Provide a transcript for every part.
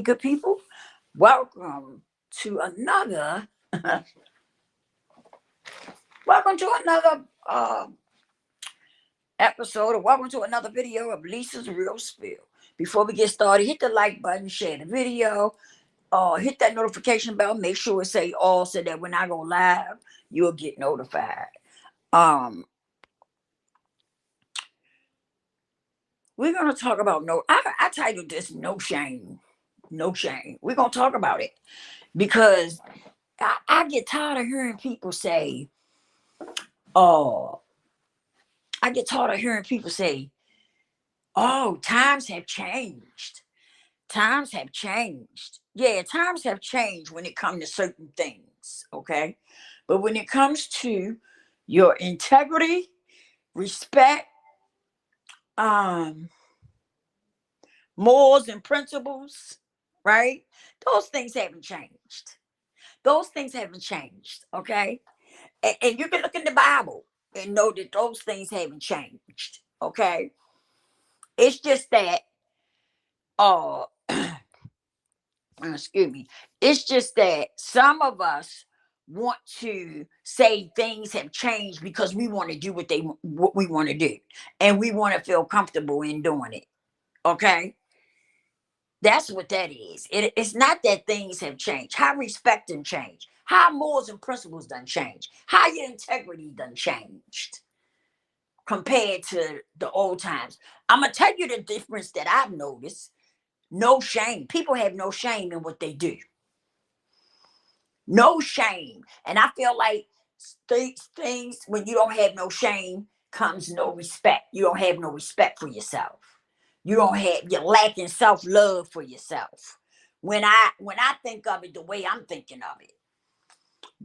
good people? Welcome to another welcome to another episode, or welcome to another video of Lisa's Real Spill. Before we get started, hit the like button, share the video, hit that notification bell, make sure it say all so that when I go live, you'll get notified. Um, we're gonna talk about I titled this No Shame. No shame. We're gonna talk about it because I get tired of hearing people say, oh, I get tired of hearing people say, oh, times have changed. Times have changed. Yeah, times have changed when it comes to certain things, okay? But when it comes to your integrity, respect, um, morals and principles, right? Those things haven't changed. Those things haven't changed, okay? And you can look in the Bible and know that those things haven't changed, okay? It's just that, uh, excuse me, it's just that some of us want to say things have changed because we want to do what we want to do, and we want to feel comfortable in doing it, okay? That's what that is. It's not that things have changed. How respect and change, how morals and principles done change, how your integrity done changed compared to the old times. I'm gonna tell you the difference that I've noticed. No shame. People have no shame in what they do. No shame. And I feel like things, when you don't have no shame, comes no respect. You don't have no respect for yourself. You're lacking self-love for yourself. When I think of it the way I'm thinking of it,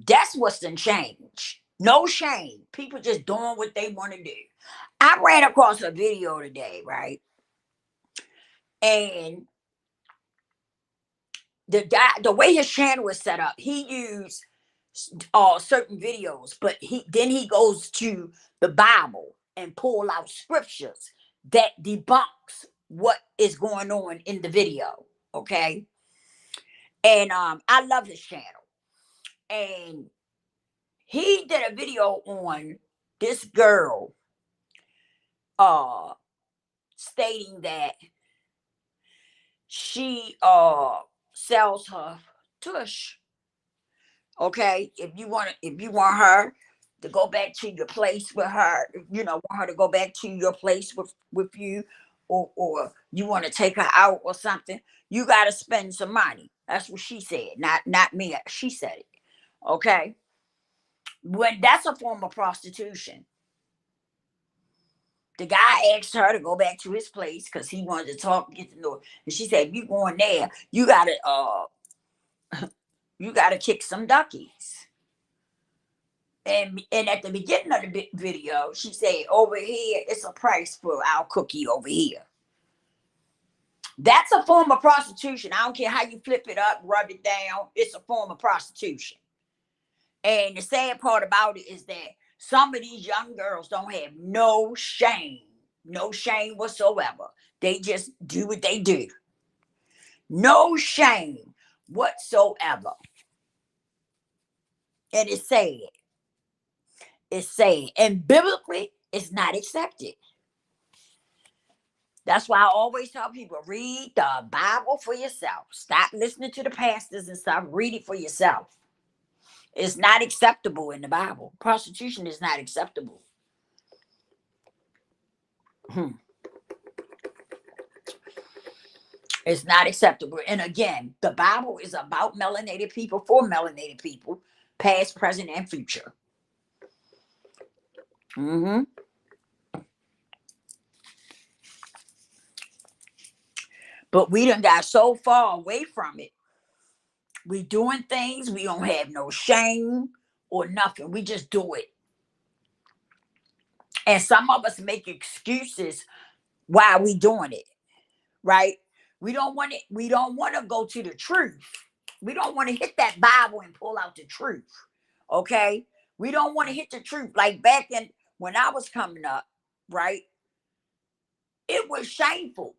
that's what's in change. No shame. People just doing what they want to do. I ran across a video today, right? And the way his channel was set up, he used certain videos, but he goes to the Bible and pull out scriptures that debunks what is going on in the video. Okay. And I love his channel. And he did a video on this girl uh stating that she sells her tush. Okay, if you want her to go back to your place with her, want her to go back to your place with you, or you want to take her out or something, you got to spend some money. That's what she said, not me. She said it. Okay, when that's a form of prostitution. The guy asked her to go back to his place because he wanted to talk, get to know her. And she said, if you going there, you gotta kick some duckies. And at the beginning of the video, she said, over here, it's a price for our cookie over here. That's a form of prostitution. I don't care how you flip it up, rub it down. It's a form of prostitution. And the sad part about it is that some of these young girls don't have no shame, no shame whatsoever. They just do what they do. No shame whatsoever. And it's sad. It's sad. And biblically, it's not accepted. That's why I always tell people, read the Bible for yourself. Stop listening to the pastors and start reading for yourself. It's not acceptable in the Bible. Prostitution is not acceptable. It's not acceptable. And again, the Bible is about melanated people for melanated people, past, present, and future. hmm But we done got so far away from it. We doing things, we don't have no shame or nothing. We just do it. And some of us make excuses why we doing it, right? We don't want to go to the truth. We don't want to hit that Bible and pull out the truth. Okay? We don't want to hit the truth. Like back in when I was coming up, right? It was shameful.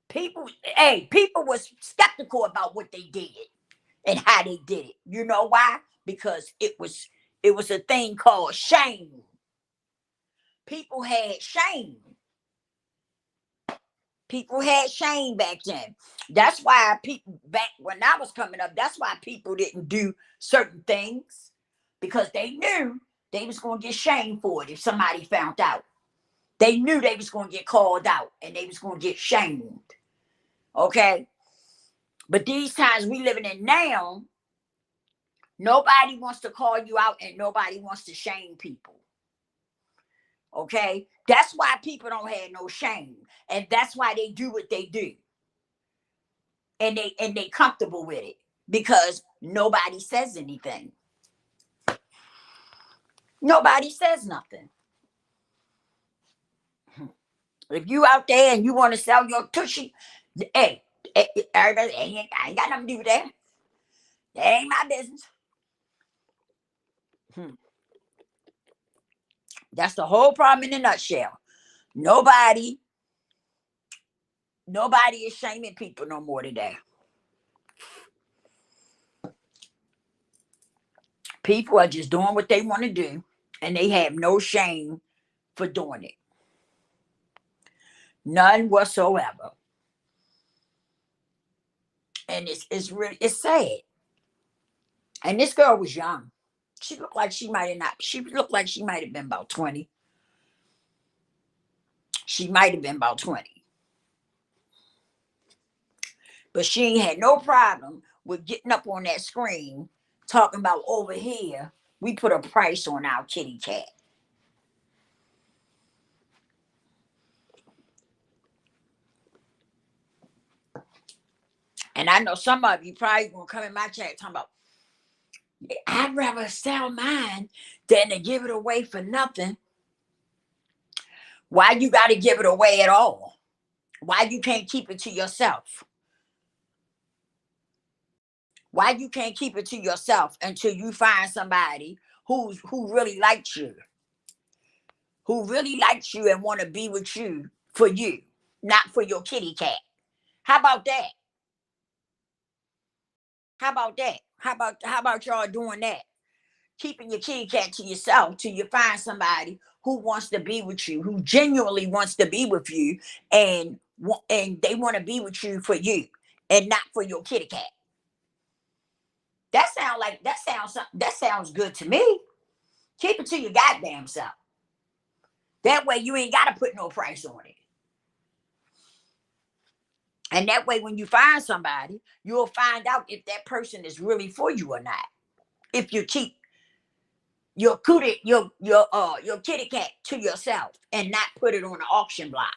People was skeptical about what they did and how they did it. You know why? Because it was a thing called shame. People had shame. People had shame back then. That's why people back when I was coming up, that's why people didn't do certain things because they knew they was going to get shamed for it if somebody found out. They knew they was going to get called out and they was going to get shamed. Okay? But these times we living in now, nobody wants to call you out and nobody wants to shame people. Okay? That's why people don't have no shame. And that's why they do what they do. And they comfortable with it because nobody says anything. Nobody says nothing. If you out there and you want to sell your tushy, hey, everybody, I ain't got nothing to do with that. That ain't my business. That's the whole problem in a nutshell. Nobody is shaming people no more today. People are just doing what they want to do, and they have no shame for doing it. None whatsoever. And it's sad. And this girl was young. She looked like she might have been about 20. She might have been about 20. But she ain't had no problem with getting up on that screen talking about over here, we put a price on our kitty cat. And I know some of you probably gonna come in my chat talking about, I'd rather sell mine than to give it away for nothing. Why you got to give it away at all? Why you can't keep it to yourself? Why you can't keep it to yourself until you find somebody who really likes you, and want to be with you for you, not for your kitty cat? How about that? How about that? How about y'all doing that? Keeping your kitty cat to yourself till you find somebody who wants to be with you, who genuinely wants to be with you, and they want to be with you for you and not for your kitty cat. That sounds good to me. Keep it to your goddamn self. That way you ain't gotta put no price on it. And that way when you find somebody, you'll find out if that person is really for you or not. If you keep your kitty cat to yourself and not put it on the auction block.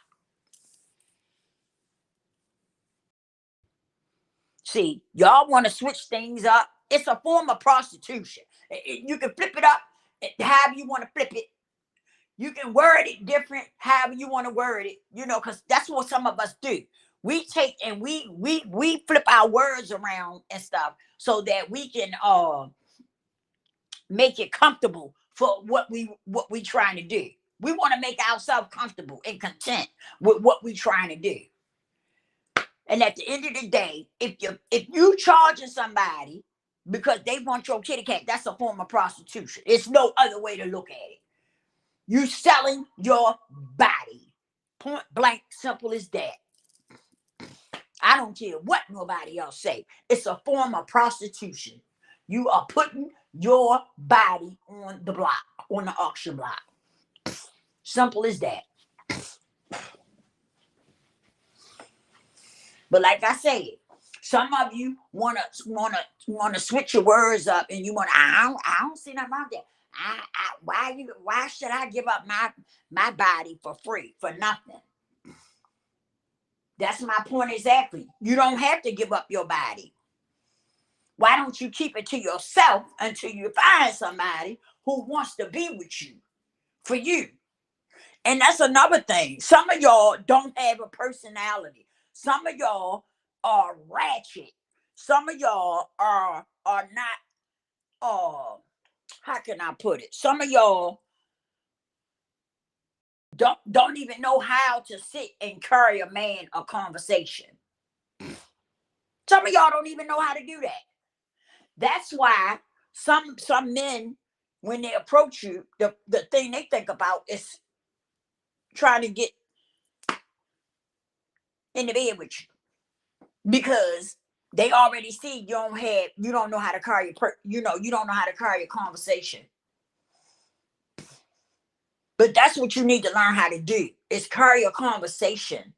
See, y'all want to switch things up. It's a form of prostitution. You can flip it up however you want to flip it. You can word it different, however you want to word it, because that's what some of us do. We take and we flip our words around and stuff so that we can make it comfortable for what we trying to do. We want to make ourselves comfortable and content with what we trying to do. And at the end of the day, if you charging somebody because they want your kitty cat, that's a form of prostitution. It's no other way to look at it. You selling your body. Point blank, simple as that. I don't care what nobody else say. It's a form of prostitution. You are putting your body on the block, on the auction block. Simple as that. But like I said, some of you wanna switch your words up, and you want. I don't see nothing wrong with that. Why should I give up my body for free for nothing? That's my point exactly. You don't have to give up your body. Why don't you keep it to yourself until you find somebody who wants to be with you for you? And that's another thing. Some of y'all don't have a personality. Some of y'all are ratchet. Some of y'all are not how can I put it? Some of y'all don't even know how to sit and carry a man a conversation. Some of y'all don't even know how to do that. That's why some men, when they approach you, the thing they think about is trying to get in the bed with you, because they already see you don't know how to carry you don't know how to carry a conversation. But that's what you need to learn how to do, is carry a conversation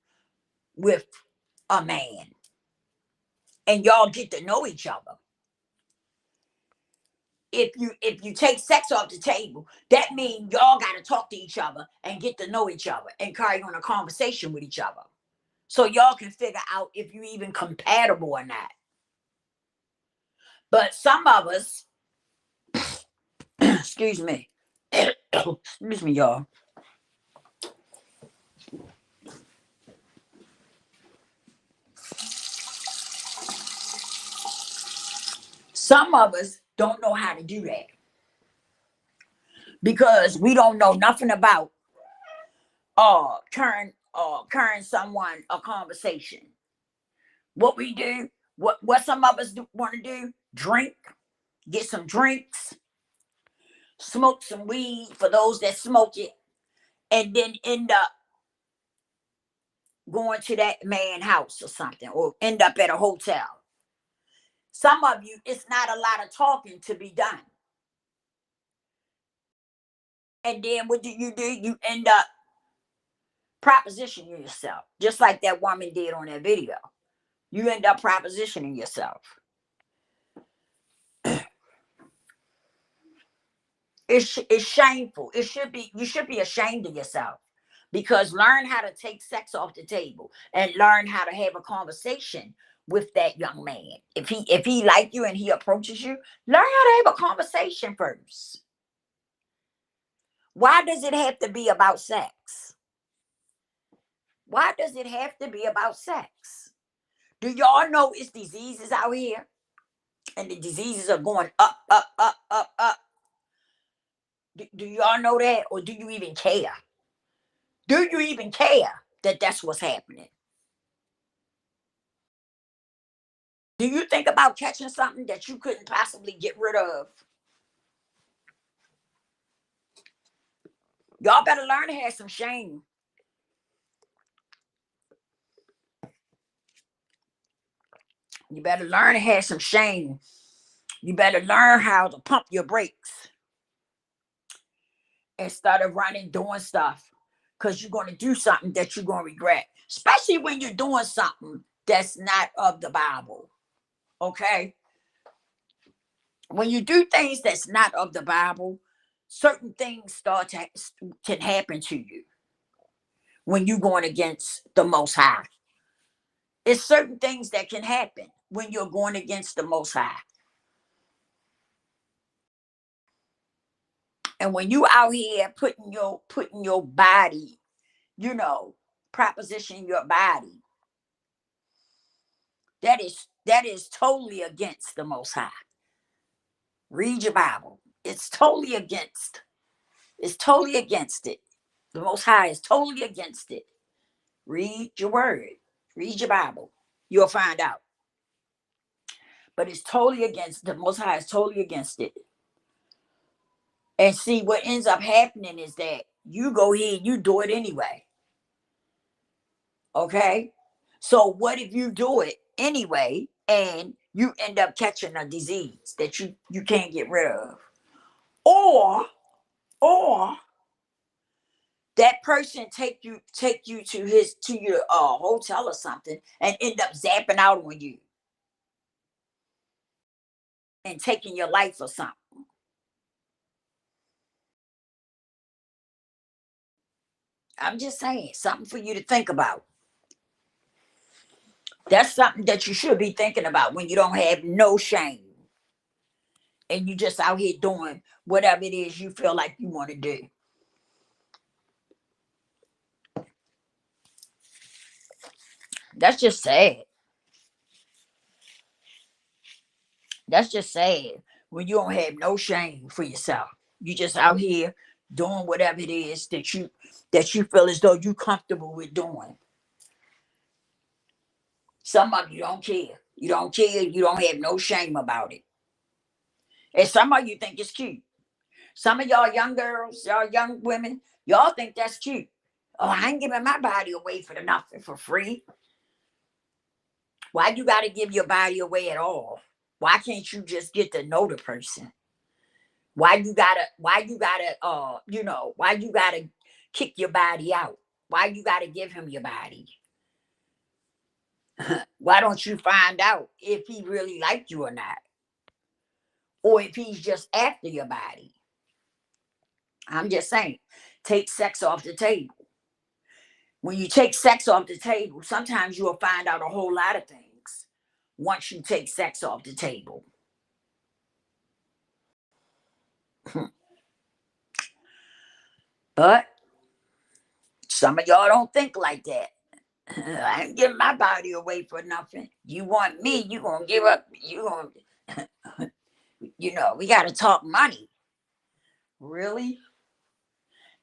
with a man, and y'all get to know each other. If you take sex off the table, that means y'all got to talk to each other and get to know each other and carry on a conversation with each other, so y'all can figure out if you even compatible or not. But some of us, excuse me, excuse me, y'all. Some of us don't know how to do that because we don't know nothing about carrying someone a conversation. What we do, what some of us want to do, drink, get some drinks, smoke some weed for those that smoke it, and then end up going to that man's house or something, or end up at a hotel. Some of you, it's not a lot of talking to be done. And then what do? You end up propositioning yourself, just like that woman did on that video. You end up propositioning yourself. It's shameful. You should be ashamed of yourself, because learn how to take sex off the table and learn how to have a conversation with that young man. If he like you and he approaches you, learn how to have a conversation first. Why does it have to be about sex? Why does it have to be about sex? Do y'all know it's diseases out here? And the diseases are going up, up, up, up, up. Do y'all know that? Or do you even care? Do you even care that that's what's happening? Do you think about catching something that you couldn't possibly get rid of? Y'all better learn to have some shame. You better learn to have some shame. You better learn how to pump your brakes instead of running doing stuff, because you're going to do something that you're going to regret, especially when you're doing something that's not of the Bible. Okay? When you do things that's not of the Bible, certain things can happen to you when you're going against the Most High. It's certain things that can happen when you're going against the Most High. And when you out here putting your body, propositioning your body, that is totally against the Most High. Read your Bible. It's totally against it. The Most High is totally against it. Read your word. Read your Bible. You'll find out. But it's totally against, the Most High is totally against it. And see, what ends up happening is that you go ahead, you do it anyway. Okay? So what if you do it anyway and you end up catching a disease that you can't get rid of? Or that person take you to your hotel or something and end up zapping out on you and taking your life or something. I'm just saying, something for you to think about. That's something that you should be thinking about when you don't have no shame and you just out here doing whatever it is you feel like you want to do. That's just sad. That's just sad when you don't have no shame for yourself. You just out here doing whatever it is that you feel as though you're comfortable with doing. Some of you don't care. You don't care. You don't have no shame about it. And some of you think it's cute. Some of y'all young girls, y'all young women, y'all think that's cute. Oh, I ain't giving my body away for nothing for free. Why you got to give your body away at all? Why can't you just get to know the person? Why you gotta kick your body out? Why you gotta give him your body? Why don't you find out if he really liked you or not? Or if he's just after your body? I'm just saying, take sex off the table. When you take sex off the table, sometimes you'll find out a whole lot of things once you take sex off the table. But some of y'all don't think like that. I ain't giving my body away for nothing. You want me, you gonna give up, we gotta talk money. Really?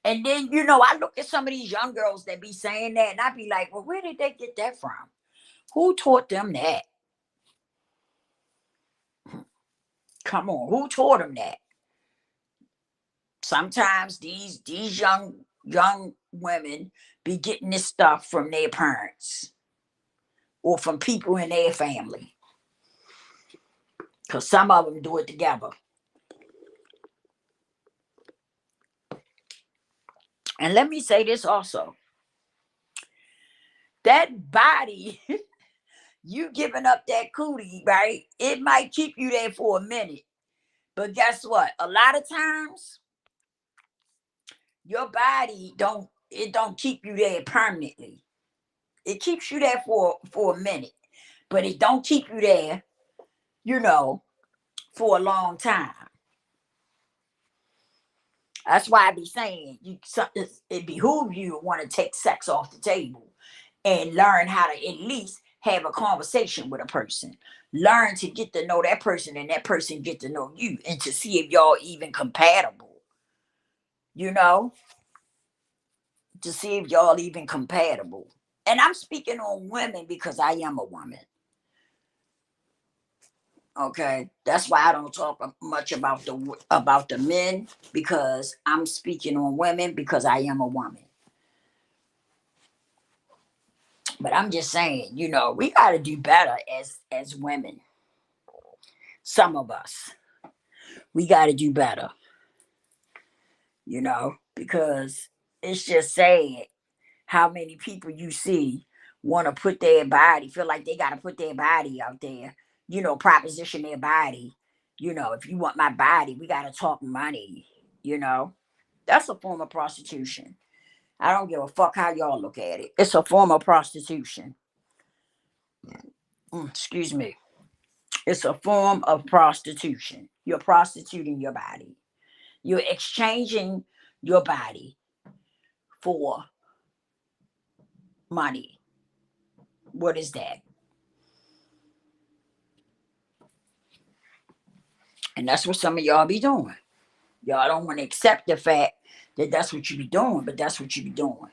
And then, I look at some of these young girls that be saying that, and I be like, well, where did they get that from? Who taught them that? Come on, who taught them that? Sometimes these young women be getting this stuff from their parents or from people in their family. Because some of them do it together. And let me say this also. That body, you giving up that cootie, right? It might keep you there for a minute. But guess what? A lot of times, your body don't keep you there permanently. It keeps you there for a minute. But it don't keep you there, for a long time. That's why I be saying it behooves you to want to take sex off the table and learn how to at least have a conversation with a person. Learn to get to know that person and that person get to know you and to see if y'all even compatible. You know, to see if y'all even compatible. And I'm speaking on women because I am a woman. Okay, that's why I don't talk much about the men, because I'm speaking on women because I am a woman. But I'm just saying, we got to do better as women. Some of us, we got to do better. Because it's just sad how many people you see want to put their body, feel like they got to put their body out there, proposition their body. If you want my body, we got to talk money. That's a form of prostitution. I don't give a fuck how y'all look at it. It's a form of prostitution. Excuse me. It's a form of prostitution. You're prostituting your body. You're exchanging your body for money. What is that? And that's what some of y'all be doing. Y'all don't want to accept the fact that that's what you be doing, but that's what you be doing.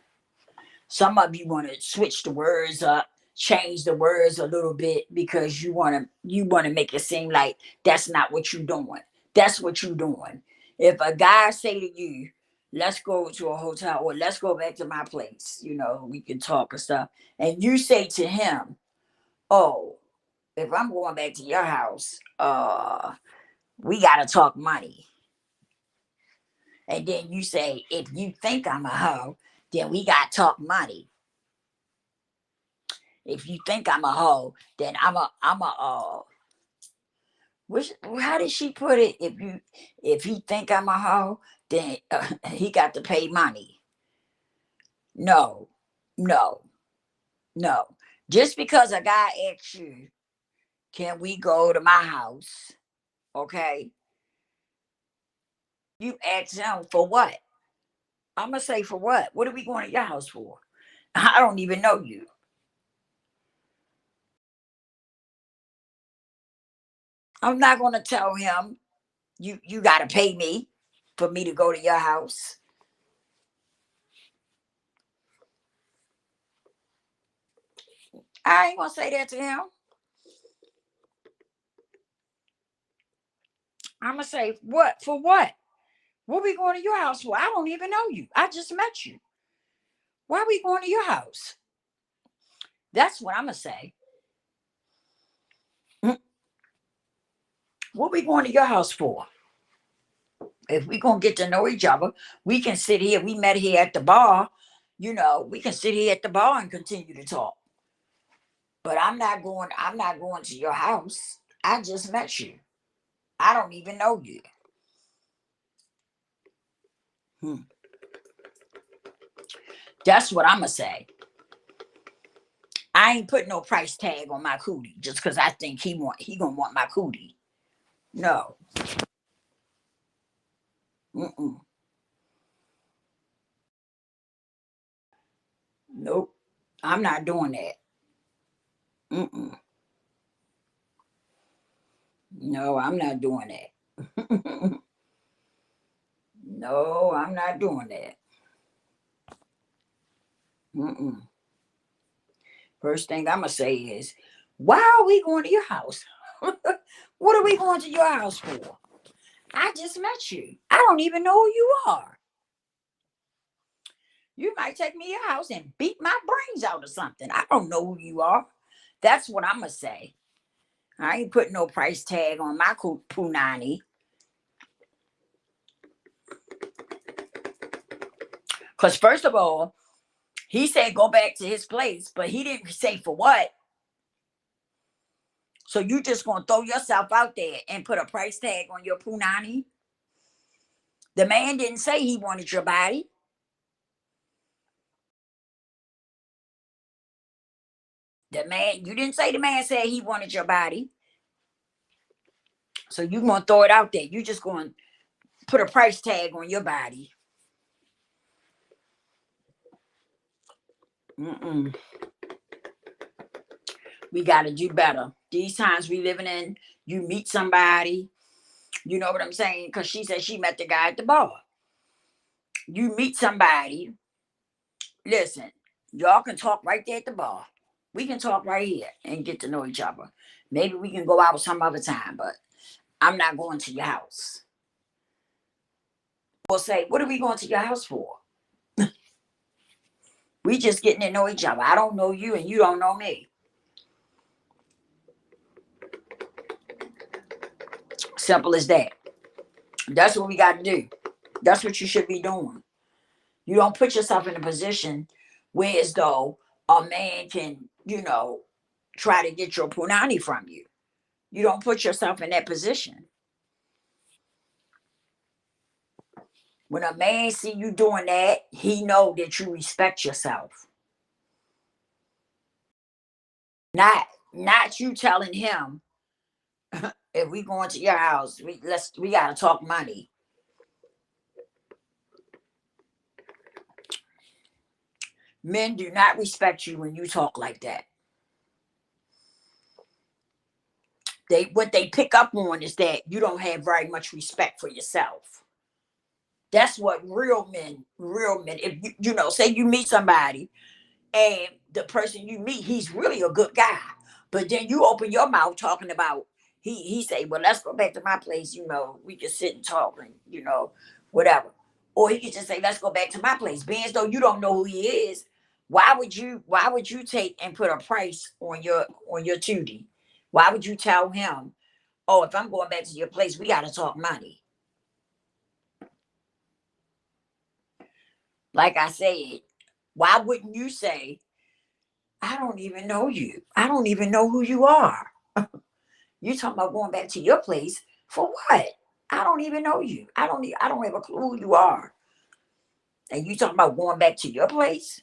Some of you want to switch the words up, change the words a little bit because you want to make it seem like that's not what you're doing. That's what you're doing. If a guy say to you, let's go to a hotel or let's go back to my place, we can talk and stuff. And you say to him, oh, if I'm going back to your house, we gotta talk money. And then you say, if you think I'm a hoe, then we got to talk money. If you think I'm a hoe, then how did she put it? If he think I'm a hoe, then he got to pay money. No, no, no. Just because a guy asks you, can we go to my house? Okay. You ask him for what? I'm going to say for what? What are we going to your house for? I don't even know you. I'm not going to tell him you got to pay me for me to go to your house. I ain't gonna say that to him. I'm gonna say, what for what? What we going to your house for? I don't even know you. I just met you. Why are we going to your house? That's what I'm gonna say. What we going to your house for? If we gonna get to know each other, we can sit here. We met here at the bar. We can sit here at the bar and continue to talk. But I'm not going. I'm not going to your house. I just met you. I don't even know you. Hmm. That's what I'm gonna say. I ain't putting no price tag on my cootie just because I think he gonna want my cootie. No. Mm-mm. Nope. I'm not doing that. Mm-mm. No, I'm not doing that. No, I'm not doing that. Mm-mm. First thing I'm gonna say is, why are we going to your house? What are we going to your house for? I just met you. I don't even know who you are. You might take me to your house and beat my brains out or something. I don't know who you are. That's what I'm gonna say. I ain't putting no price tag on my punani. Because first of all, he said go back to his place, but he didn't say for what. So you just gonna throw yourself out there and put a price tag on your punani? The man didn't say he wanted your body. You didn't say the man said he wanted your body. So you gonna throw it out there. You just gonna put a price tag on your body. Mm-mm. We gotta do better. These times we living in, you meet somebody, you know what I'm saying? Because she said she met the guy at the bar. You meet somebody, listen, y'all can talk right there at the bar. We can talk right here and get to know each other. Maybe we can go out some other time, but I'm not going to your house. Or say, what are we going to your house for? We just getting to know each other. I don't know you and you don't know me. Simple as that. That's what we got to do. That's what you should be doing. You don't put yourself in a position where as though a man can, try to get your punani from you. You don't put yourself in that position. When a man see you doing that, he know that you respect yourself. Not you telling him, if we going to your house, we gotta talk money. Men do not respect you when you talk like that. What they pick up on is that you don't have very much respect for yourself. That's what real men, if say you meet somebody and the person you meet, he's really a good guy. But then you open your mouth talking about he say, well, let's go back to my place, we can sit and talk and whatever. Or he could just say, let's go back to my place. Being as though you don't know who he is, why would you take and put a price on your Tootie? Why would you tell him, oh, if I'm going back to your place, we gotta talk money? Like I said, why wouldn't you say, I don't even know you. I don't even know who you are. You talking about going back to your place for what? I don't even know you. I don't have a clue who you are. And you talking about going back to your place?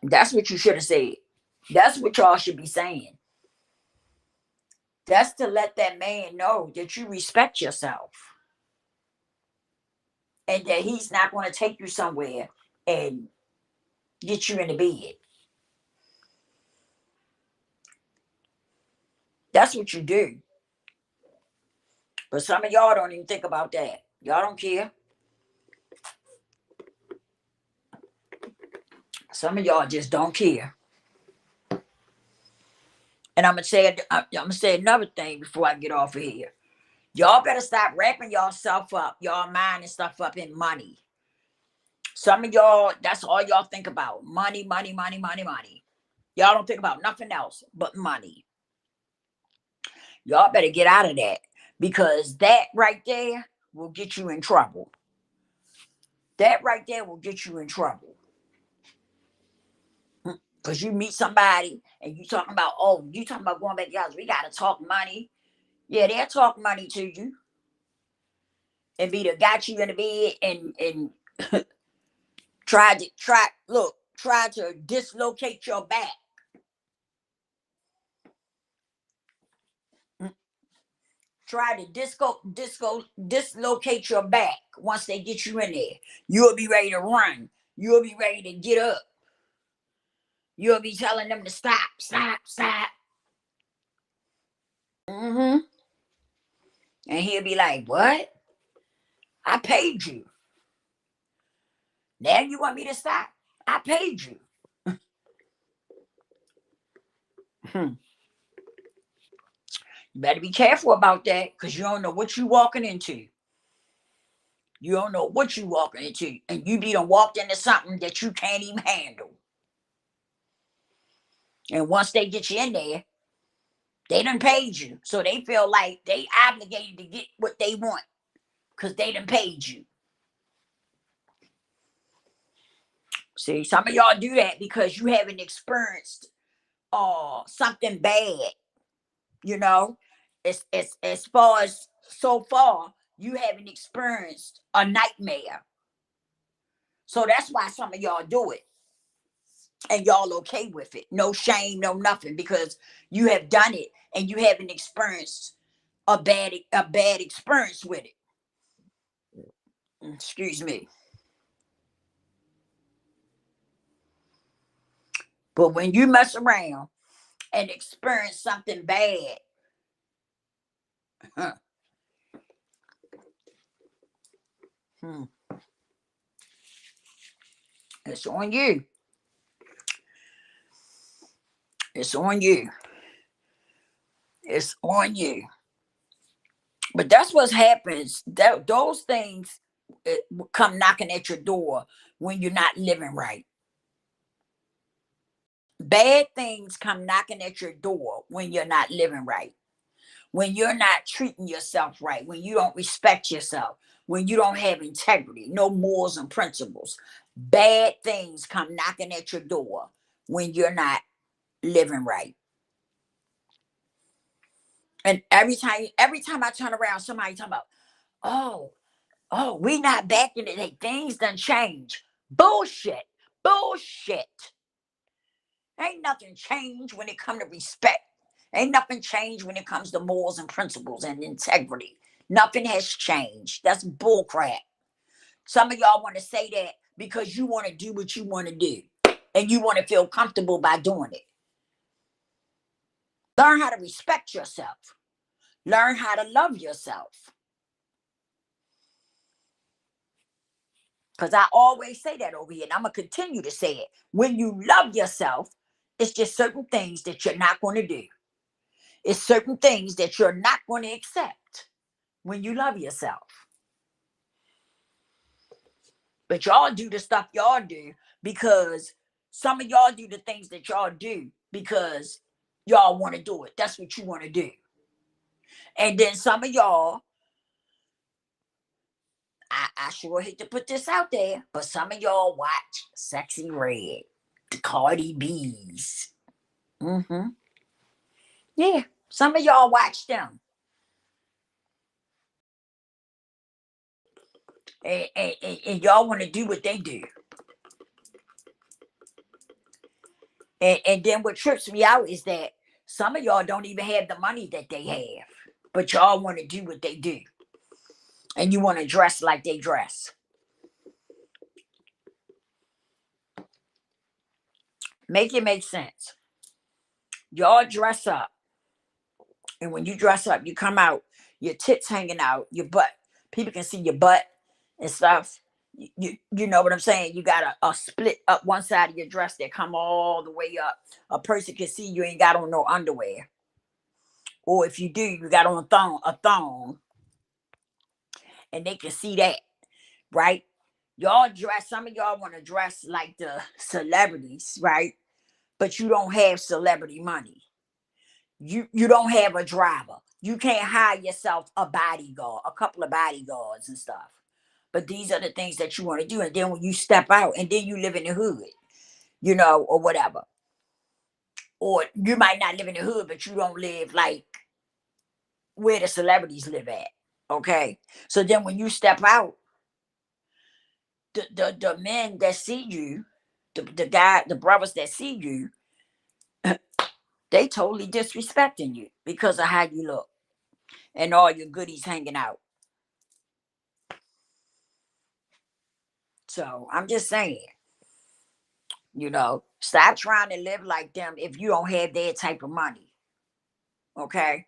That's what you should have said. That's what y'all should be saying. That's to let that man know that you respect yourself and that he's not going to take you somewhere and get you in the bed. That's what you do. But some of y'all don't even think about that. Y'all don't care. Some of y'all just don't care. And I'm gonna say another thing before I get off of here. Y'all better stop wrapping yourself up, y'all mind and stuff up in money. Some of y'all, that's all y'all think about. Money, money, money, money, money. Y'all don't think about nothing else but money. Y'all better get out of that, because that right there will get you in trouble. That right there will get you in trouble. Because you meet somebody and you talking about, oh, you talking about going back to your house. We got to talk money. Yeah, they'll talk money to you and be the got you in the bed and try to dislocate your back. Try to dislocate your back. Once they get you in there, you'll be ready to run. You'll be ready to get up. You'll be telling them to stop, stop, stop. Mm-hmm. And he'll be like, what? I paid you. Now you want me to stop? I paid you. You better be careful about that, because you don't know what you walking into. You don't know what you walking into. And you be done walked into something that you can't even handle. And once they get you in there, they done paid you. So they feel like they obligated to get what they want because they done paid you. See, some of y'all do that because you haven't experienced something bad, you know. It's as far as so far, you haven't experienced a nightmare. So that's why some of y'all do it. And y'all okay with it. No shame, no nothing, because you have done it and you haven't experienced a bad experience with it. Excuse me. But when you mess around and experience something bad, huh, hmm, it's on you. It's on you. It's on you. But that's what happens. Those things will come knocking at your door when you're not living right. Bad things come knocking at your door when you're not living right. When you're not treating yourself right, when you don't respect yourself, when you don't have integrity, no morals and principles. Bad things come knocking at your door when you're not living right. And every time I turn around, somebody talking about, oh, we not back in the day. Things done change. Bullshit. Bullshit. Ain't nothing changed when it come to respect. Ain't nothing changed when it comes to morals and principles and integrity. Nothing has changed. That's bullcrap. Some of y'all want to say that because you want to do what you want to do and you want to feel comfortable by doing it. Learn how to respect yourself. Learn how to love yourself. Because I always say that over here, and I'm going to continue to say it. When you love yourself, it's just certain things that you're not going to do. It's certain things that you're not going to accept when you love yourself. But y'all do the stuff y'all do because some of y'all do the things that y'all do because y'all want to do it. That's what you want to do. And then some of y'all, I sure hate to put this out there, but some of y'all watch Sexy Red, the Cardi B's. Mm-hmm. Yeah, some of y'all watch them. And y'all want to do what they do. And then what trips me out is that some of y'all don't even have the money that they have, but y'all want to do what they do. And you want to dress like they dress. Make it make sense. Y'all dress up. And when you dress up, you come out, your tits hanging out, your butt. People can see your butt and stuff. You know what I'm saying? You got a split up one side of your dress that come all the way up. A person can see you ain't got on no underwear. Or if you do, you got on a thong, and they can see that, right? Y'all dress, some of y'all want to dress like the celebrities, right? But you don't have celebrity money. You don't have a driver. You can't hire yourself a bodyguard, a couple of bodyguards and stuff. But these are the things that you want to do. And then when you step out and then you live in the hood, or whatever. Or you might not live in the hood, but you don't live like where the celebrities live at. Okay. So then when you step out, the men that see you, the brothers that see you, they totally disrespecting you because of how you look and all your goodies hanging out. So I'm just saying, stop trying to live like them if you don't have their type of money. Okay.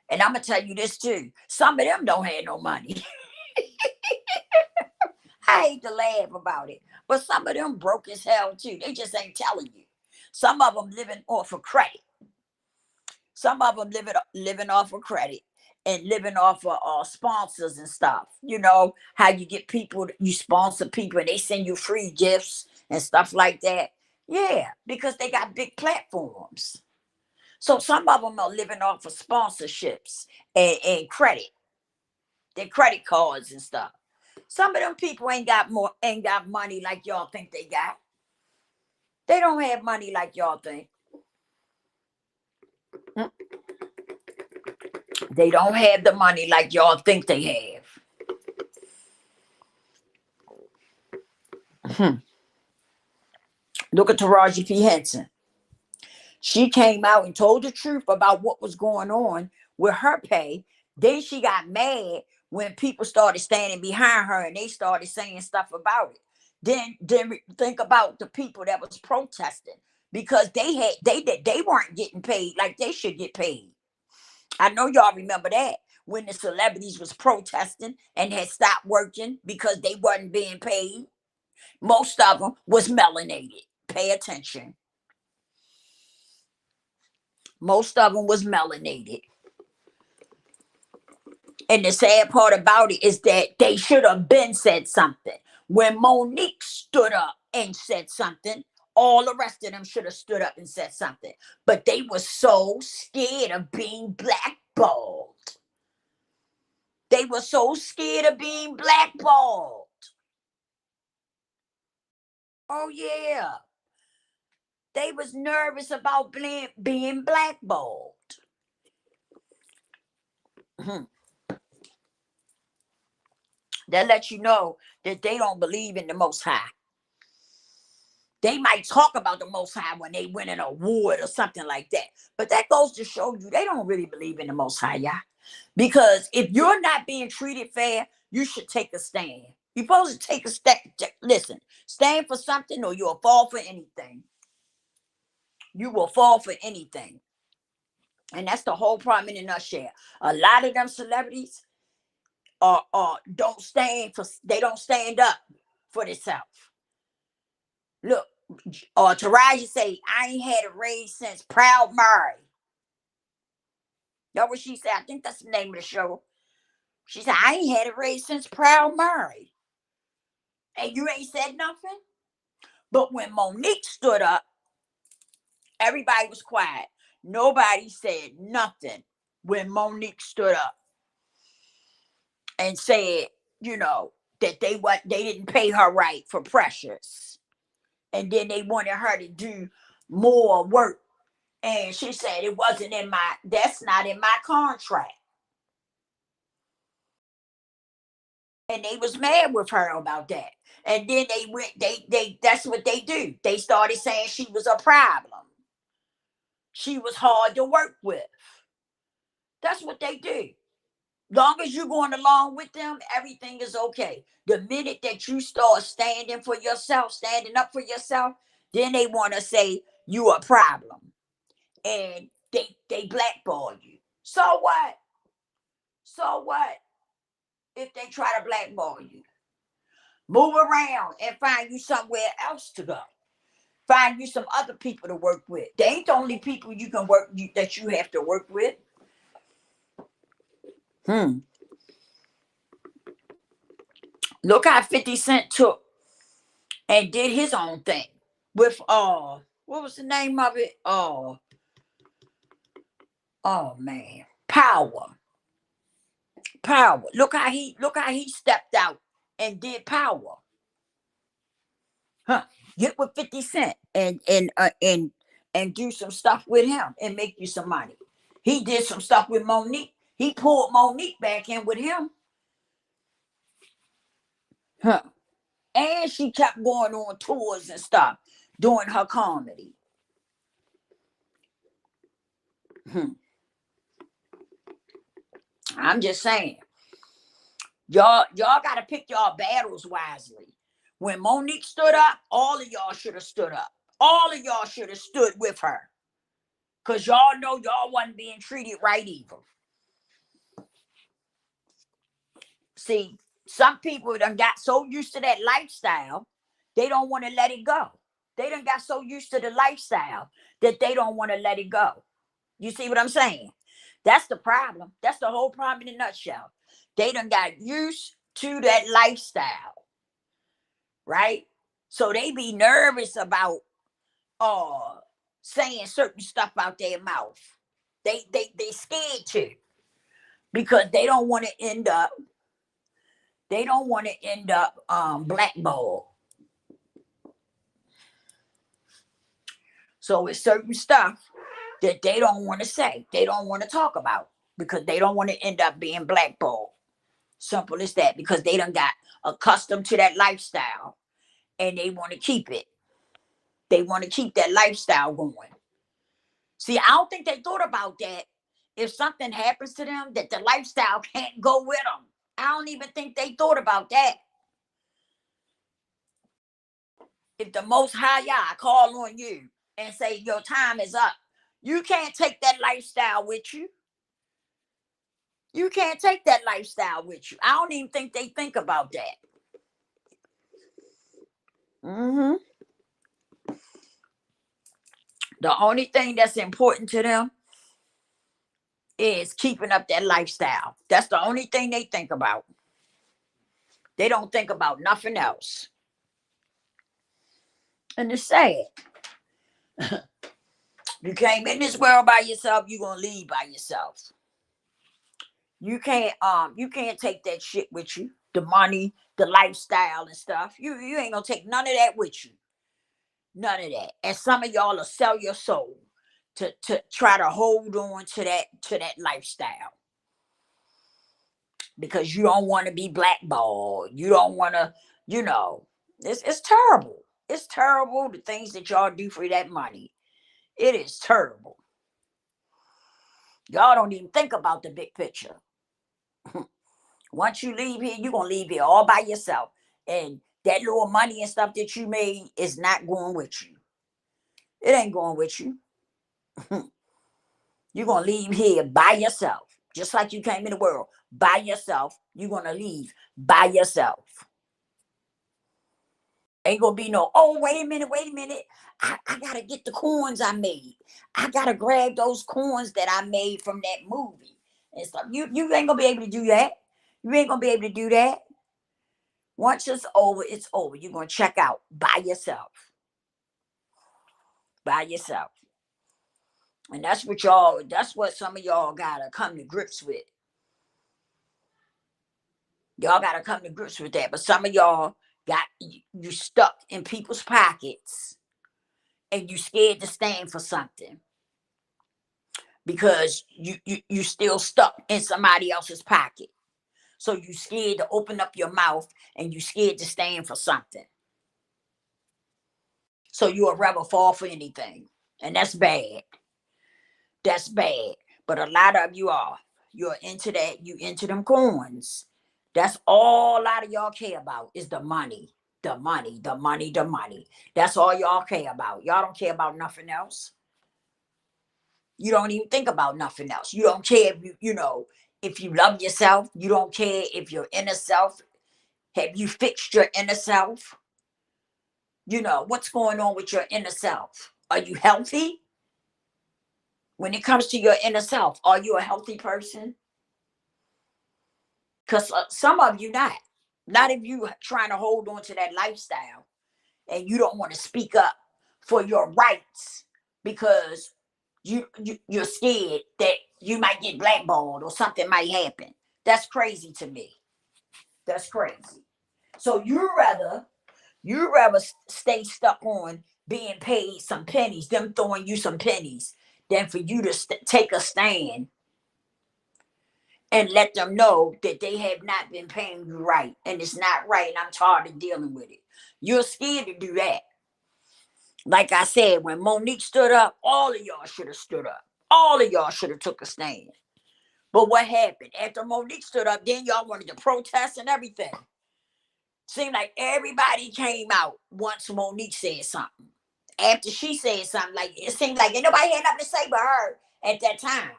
And I'm gonna tell you this too. Some of them don't have no money. I hate to laugh about it, but some of them broke as hell too. They just ain't telling you. Some of them living off of credit. Some of them living off of credit and living off of sponsors and stuff. You know how you get people, you sponsor people and they send you free gifts and stuff like that. Yeah, because they got big platforms. So some of them are living off of sponsorships and credit, their credit cards and stuff. Some of them people ain't got money like y'all think they got. They don't have money like y'all think. Mm. They don't have the money like y'all think they have. Look at Taraji P. Henson. She came out and told the truth about what was going on with her pay. Then she got mad when people started standing behind her and they started saying stuff about it. Then think about the people that was protesting because they weren't getting paid like they should get paid. I know y'all remember that when the celebrities was protesting and had stopped working because they wasn't being paid. Most of them was melanated. Pay attention. Most of them was melanated. And the sad part about it is that they should have been said something. When Monique stood up and said something, all the rest of them should have stood up and said something. But they were so scared of being blackballed. They were so scared of being blackballed. Oh yeah. They was nervous about being blackballed. That lets you know that they don't believe in the Most High. They might talk about the Most High when they win an award or something like that. But that goes to show you they don't really believe in the Most High, yeah. Because if you're not being treated fair, you should take a stand. You're supposed to take a step. Listen, stand for something or you'll fall for anything. You will fall for anything. And that's the whole problem in a nutshell. A lot of them celebrities they don't stand up for themselves. Look, Taraji say, I ain't had a raise since Proud Mary. That's what she said. I think that's the name of the show. She said, I ain't had a raise since Proud Mary. And you ain't said nothing? But when Monique stood up, everybody was quiet. Nobody said nothing when Monique stood up and said, that they didn't pay her right for Precious. And then they wanted her to do more work. And she said that's not in my contract. And they was mad with her about that. And then that's what they do. They started saying she was a problem. She was hard to work with. That's what they do. Long as you're going along with them, everything is okay. The minute that you start standing for yourself, standing up for yourself, then they want to say you a problem. And they blackball you. So what? So what if they try to blackball you? Move around and find you somewhere else to go. Find you some other people to work with. They ain't the only people you can that you have to work with. Look how 50 Cent took and did his own thing with what was the name of it? Oh man. Power. Power. Look how he stepped out and did Power. Huh. Get with 50 Cent and do some stuff with him and make you some money. He did some stuff with Monique. He pulled Monique back in with him. Huh. And she kept going on tours and stuff doing her comedy. I'm just saying. Y'all gotta pick y'all battles wisely. When Monique stood up, all of y'all should have stood up. All of y'all should have stood with her. Because y'all know y'all wasn't being treated right either. See, some people done got so used to that lifestyle, they don't want to let it go. They done got so used to the lifestyle that they don't want to let it go. You see what I'm saying? That's the problem. That's the whole problem in a nutshell. They done got used to that lifestyle, right? So they be nervous about saying certain stuff out their mouth. They scared to, because they don't want to end up blackballed. So it's certain stuff that they don't want to say, they don't want to talk about, because they don't want to end up being blackballed. Simple as that, because they done got accustomed to that lifestyle and they want to keep it. They want to keep that lifestyle going. See, I don't think they thought about that. If something happens to them, that the lifestyle can't go with them. I don't even think they thought about that. If the Most High Yah call on you and say your time is up, you can't take that lifestyle with you. You can't take that lifestyle with you. I don't even think they think about that. The only thing that's important to them is keeping up that lifestyle. That's the only thing they think about. They don't think about nothing else. And it's sad. You came in this world by yourself, you're gonna leave by yourself. You can't take that shit with you. The money, the lifestyle and stuff. You ain't gonna take none of that with you. None of that. And some of y'all will sell your soul to try to hold on to that lifestyle. Because you don't want to be blackballed. You don't want to, it's terrible. It's terrible, the things that y'all do for that money. It is terrible. Y'all don't even think about the big picture. Once you leave here, you're going to leave here all by yourself. And that little money and stuff that you made is not going with you. It ain't going with you. You're going to leave here by yourself. Just like you came in the world by yourself, you're going to leave by yourself. Ain't gonna be no, oh, wait a minute. I gotta get the coins I made. I gotta grab those coins that I made from that movie and stuff. You ain't gonna be able to do that. You ain't gonna be able to do that. Once it's over, it's over. You're gonna check out by yourself. By yourself. And that's what some of y'all gotta come to grips with. Y'all gotta come to grips with that. But some of y'all got you stuck in people's pockets and you scared to stand for something because you still stuck in somebody else's pocket. So you scared to open up your mouth and you scared to stand for something. So you'll rather fall for anything. And that's bad. That's bad. But a lot of you are. You're into that. You into them coins. That's all a lot of y'all care about is the money. The money, the money, the money. That's all y'all care about. Y'all don't care about nothing else. You don't even think about nothing else. You don't care if if you love yourself. You don't care if your inner self Have you fixed your inner self? What's going on with your inner self? Are you healthy? When it comes to your inner self, are you a healthy person? Because some of you not if you trying to hold on to that lifestyle and you don't want to speak up for your rights because you're scared that you might get blackballed or something might happen. That's crazy to me. That's crazy. So you rather stay stuck on being paid some pennies, them throwing you some pennies, than for you to take a stand and let them know that they have not been paying you right and it's not right and I'm tired of dealing with it. You're scared to do that. Like I said, when Monique stood up, all of y'all should have stood up. All of y'all should have took a stand. But what happened? After Monique stood up, then y'all wanted to protest and everything. Seemed like everybody came out once Monique said something. After she said something, like it seemed like ain't nobody had nothing to say but her at that time.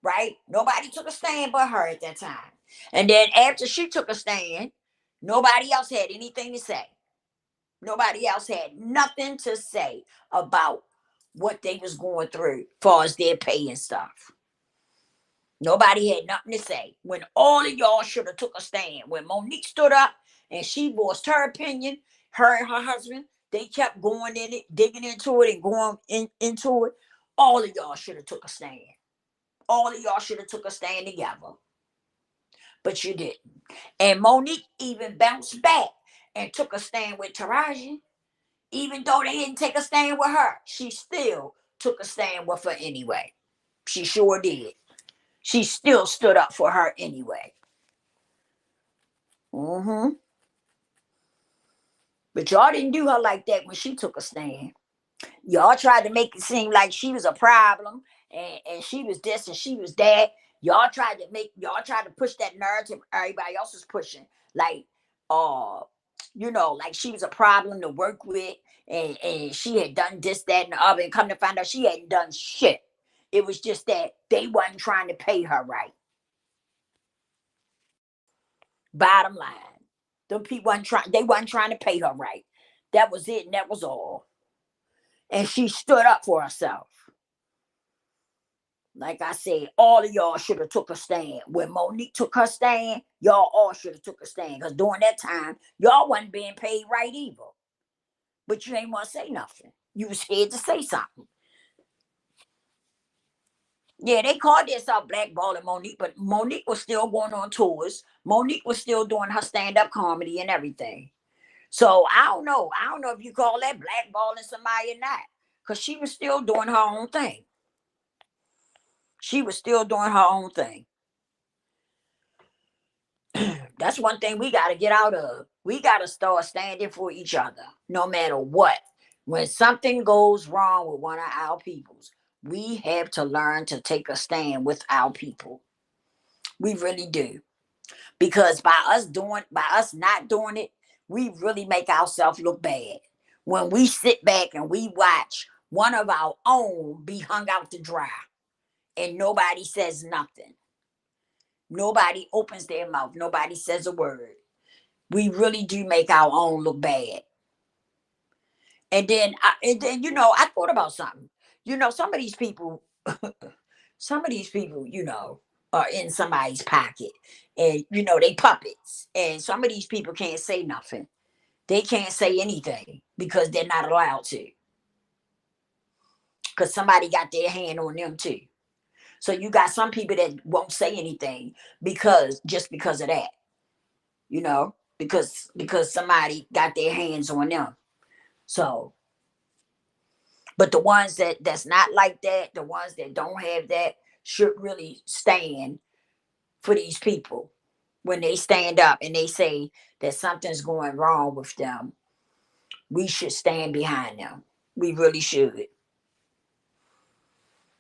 Right? Nobody took a stand but her at that time. And then after she took a stand, nobody else had anything to say. Nobody else had nothing to say about what they was going through as far as their pay and stuff. Nobody had nothing to say. When all of y'all should have took a stand. When Monique stood up and she voiced her opinion, her and her husband, they kept going in it, digging into it and going into it. All of y'all should have took a stand. All of y'all should have took a stand together. But you didn't. And Monique even bounced back and took a stand with Taraji. Even though they didn't take a stand with her, she still took a stand with her anyway. She sure did. She still stood up for her anyway. But y'all didn't do her like that when she took a stand. Y'all tried to make it seem like she was a problem and she was this and she was that. Y'all tried to push that narrative everybody else was pushing. Like, like she was a problem to work with and she had done this, that, and the other, and come to find out she hadn't done shit. It was just that they wasn't trying to pay her right. Bottom line. Them people wasn't trying to pay her right. That was it, and that was all. And she stood up for herself. Like I said, all of y'all should have took a stand. When Monique took her stand, y'all all should have took a stand. Because during that time, y'all wasn't being paid right either. But you ain't want to say nothing. You was scared to say something. Yeah, they called themselves blackballing Monique, but Monique was still going on tours. Monique was still doing her stand-up comedy and everything. So I don't know. I don't know if you call that blackballing somebody or not. Because she was still doing her own thing. She was still doing her own thing. That's one thing we got to get out of. We got to start standing for each other, no matter what. When something goes wrong with one of our peoples, we have to learn to take a stand with our people. We really do. Because by us not doing it, we really make ourselves look bad. When we sit back and we watch one of our own be hung out to dry and nobody says nothing. Nobody opens their mouth. Nobody says a word. We really do make our own look bad. And then I thought about something. Some of these people, are in somebody's pocket, and they puppets. And some of these people can't say nothing. They can't say anything because they're not allowed to. Because somebody got their hand on them too. So you got some people that won't say anything because of that. Because somebody got their hands on them. So, but the ones that's not like that, the ones that don't have that, should really stand for these people. When they stand up and they say that something's going wrong with them, we should stand behind them. We really should.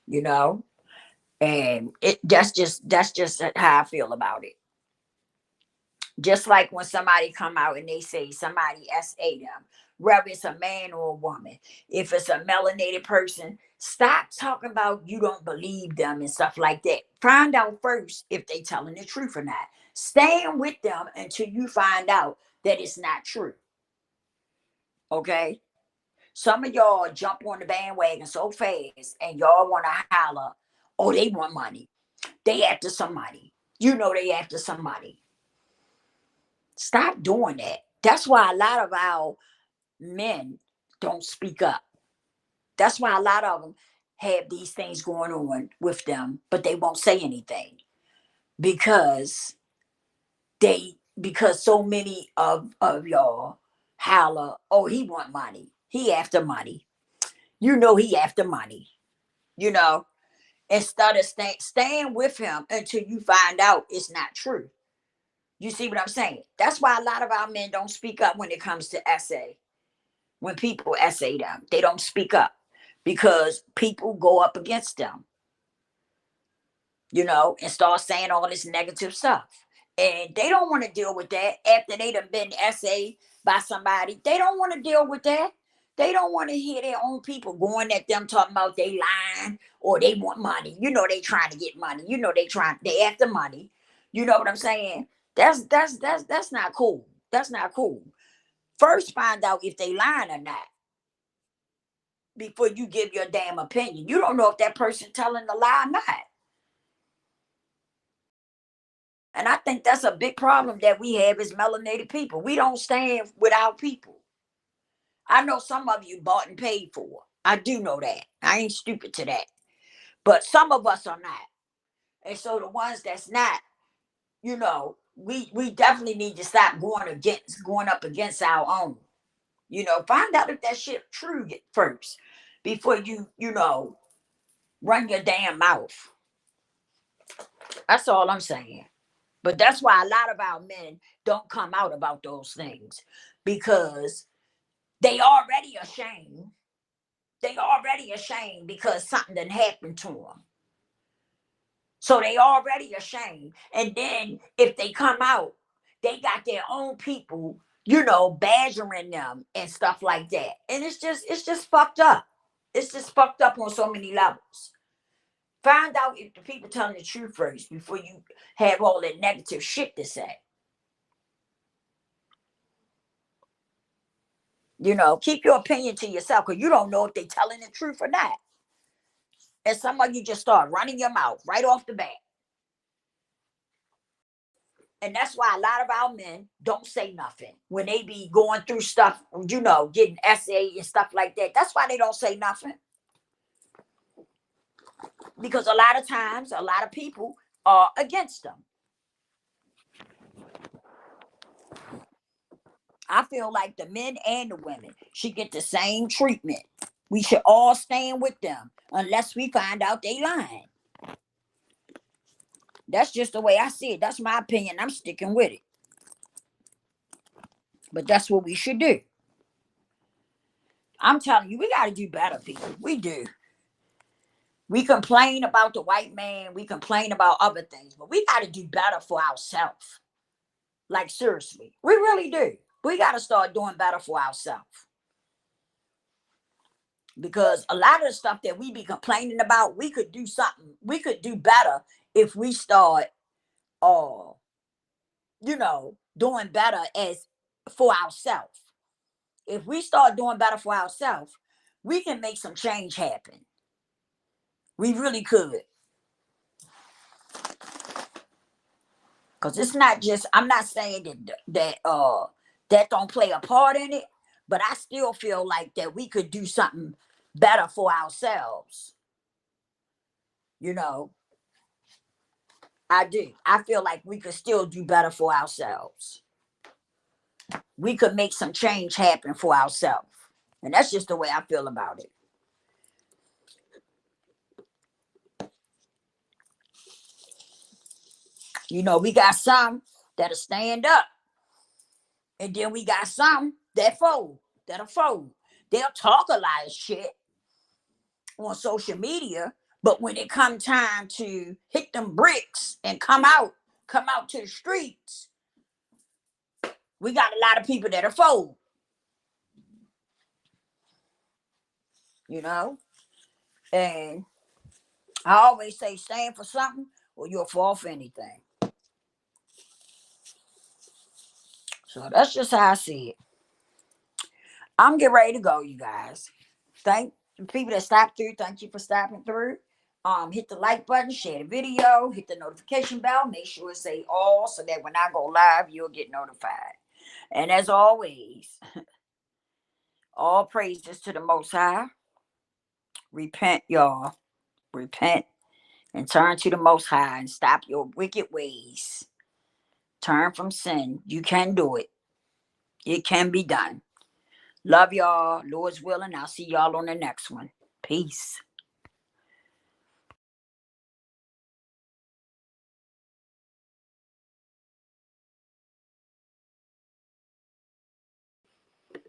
You know, and that's just how I feel about it. Just like when somebody come out and they say somebody SA them, whether it's a man or a woman, if it's a melanated person, stop talking about you don't believe them and stuff like that. Find out first if they telling the truth or not. Stand with them until you find out that it's not true. Okay? Some of y'all jump on the bandwagon so fast and y'all want to holler, oh, they want money. They after somebody. You know they after somebody. Stop doing that. That's why a lot of our men don't speak up. That's why a lot of them have these things going on with them, but they won't say anything because because so many of y'all holler, oh, he want money. He after money. You know he after money. You know, instead of staying with him until you find out it's not true. You see what I'm saying? That's why a lot of our men don't speak up when it comes to essay. When people essay them, they don't speak up because people go up against them, and start saying all this negative stuff. And they don't want to deal with that after they done been essayed by somebody. They don't want to deal with that. They don't want to hear their own people going at them talking about they lying or they want money. They trying to get money. They after money. You know what I'm saying? That's not cool. That's not cool. First find out if they lying or not before you give your damn opinion. You don't know if that person telling a lie or not. And I think that's a big problem that we have as melanated people. We don't stand with our people. I know some of you bought and paid for. I do know that. I ain't stupid to that. But some of us are not. And so the ones that's not, we definitely need to stop going up against our own. Find out if that shit true first before you run your damn mouth. That's all I'm saying. But that's why a lot of our men don't come out about those things because they already ashamed. They already ashamed because something done happened to them. So they already ashamed. And then if they come out, they got their own people, badgering them and stuff like that. And it's just fucked up. It's just fucked up on so many levels. Find out if the people telling the truth first before you have all that negative shit to say. Keep your opinion to yourself because you don't know if they're telling the truth or not. And some of you just start running your mouth right off the bat. And that's why a lot of our men don't say nothing when they be going through stuff, getting essay and stuff like that. That's why they don't say nothing. Because a lot of times, a lot of people are against them. I feel like the men and the women should get the same treatment. We should all stand with them unless we find out they lying. That's just the way I see it. That's my opinion. I'm sticking with it. But that's what we should do. I'm telling you, we got to do better, people. We do. We complain about the white man. We complain about other things. But we got to do better for ourselves. Like, seriously. We really do. We got to start doing better for ourselves. Because a lot of the stuff that we be complaining about, we could do something. We could do better if we start, doing better as for ourselves. If we start doing better for ourselves, we can make some change happen. We really could. Because it's not just, I'm not saying that don't play a part in it, but I still feel like that we could do something better for ourselves. I do. I feel like we could still do better for ourselves. We could make some change happen for ourselves. And that's just the way I feel about it. We got some that'll stand up. And then we got some that'll fold. They'll talk a lot of shit on social media, but when it come time to hit them bricks and come out to the streets, we got a lot of people that'll fold. And I always say stand for something or you'll fall for anything. So that's just how I see it. I'm getting ready to go, you guys. Thank the people that stopped through. Thank you for stopping through. Hit the like button, share the video, hit the notification bell. Make sure it say all so that when I go live, you'll get notified. And as always, all praises to the Most High. Repent, y'all. Repent and turn to the Most High and stop your wicked ways. Turn from sin. You can do it. It can be done. Love y'all. Lord's willing. I'll see y'all on the next one. Peace.